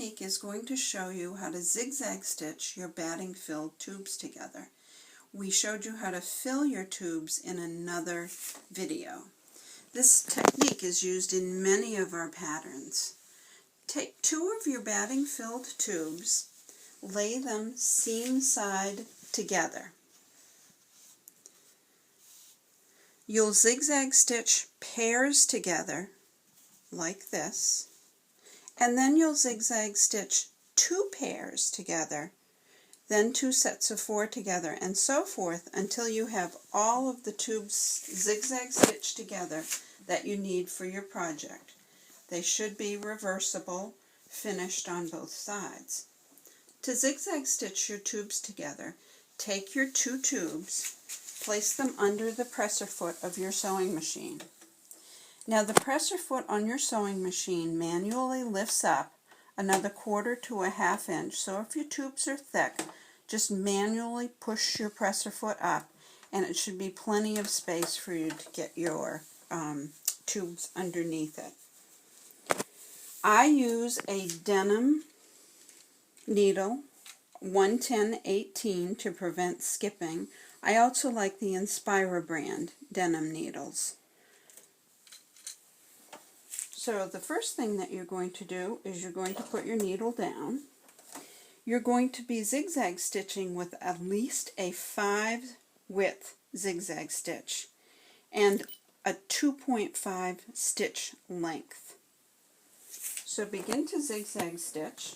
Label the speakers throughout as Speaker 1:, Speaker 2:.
Speaker 1: technique is going to show you how to zigzag stitch your batting filled tubes together. We showed you how to fill your tubes in another video. This technique is used in many of our patterns. Take two of your batting filled tubes, lay them seam side together. You'll zigzag stitch pairs together like this, and then you'll zigzag stitch two pairs together, then two sets of four together, and so forth until you have all of the tubes zigzag stitched together that you need for your project. They should be reversible, finished on both sides. To zigzag stitch your tubes together, take your two tubes, place them under the presser foot of your sewing machine. Now the presser foot on your sewing machine manually lifts up another 1/4 to a 1/2 inch, so if your tubes are thick, just manually push your presser foot up and it should be plenty of space for you to get your tubes underneath it. I use a denim needle, 110/18, to prevent skipping. I also like the Inspira brand denim needles. So the first thing that you're going to do is you're going to put your needle down. You're going to be zigzag stitching with at least a 5 width zigzag stitch and a 2.5 stitch length. So begin to zigzag stitch,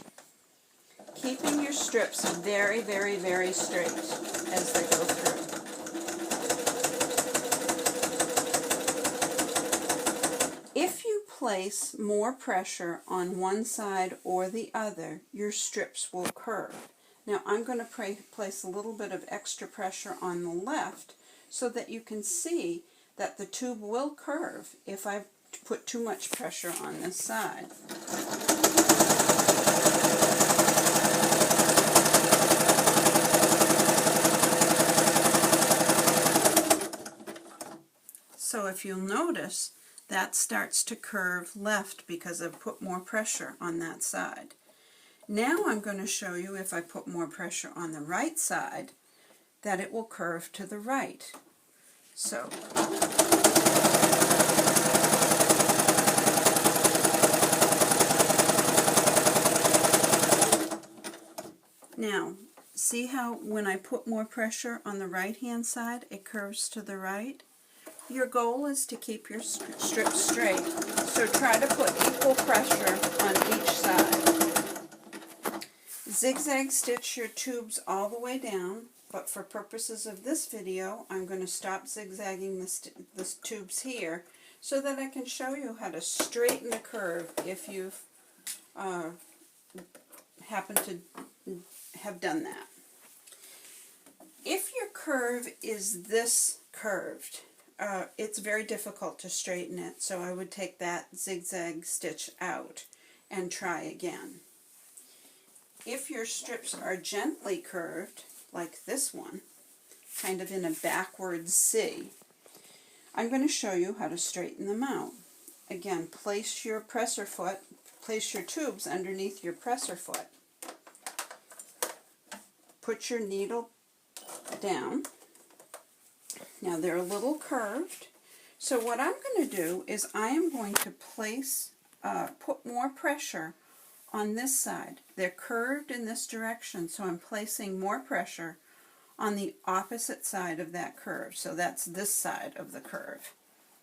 Speaker 1: keeping your strips very, very, very straight as they go through. If you place more pressure on one side or the other, your strips will curve. Now I'm going to place a little bit of extra pressure on the left so that you can see that the tube will curve if I put too much pressure on this side. So if you'll notice, that starts to curve left because I've put more pressure on that side. Now I'm going to show you if I put more pressure on the right side that it will curve to the right. So now see how when I put more pressure on the right hand side it curves to the right? Your goal is to keep your strips straight, so try to put equal pressure on each side. Zigzag stitch your tubes all the way down, but for purposes of this video, I'm going to stop zigzagging the tubes here so that I can show you how to straighten the curve if you've happened to have done that. If your curve is this curved, it's very difficult to straighten it, so I would take that zigzag stitch out and try again. If your strips are gently curved, like this one, kind of in a backwards C, I'm going to show you how to straighten them out. Again, place your tubes underneath your presser foot. Put your needle down. Now they're a little curved, so what I'm going to do is I am going to put more pressure on this side. They're curved in this direction, so I'm placing more pressure on the opposite side of that curve. So that's this side of the curve.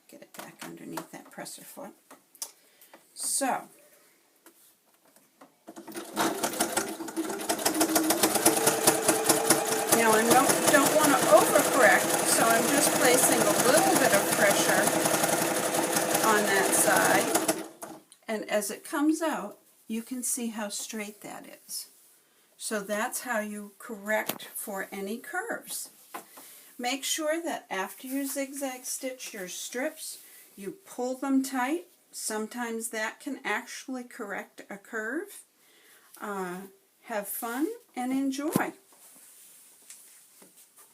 Speaker 1: Get it back underneath that presser foot. So now I don't want to overcorrect, so I'm just placing a little bit of pressure on that side, and as it comes out, you can see how straight that is. So that's how you correct for any curves. Make sure that after you zigzag stitch your strips, you pull them tight. Sometimes that can actually correct a curve. Have fun and enjoy.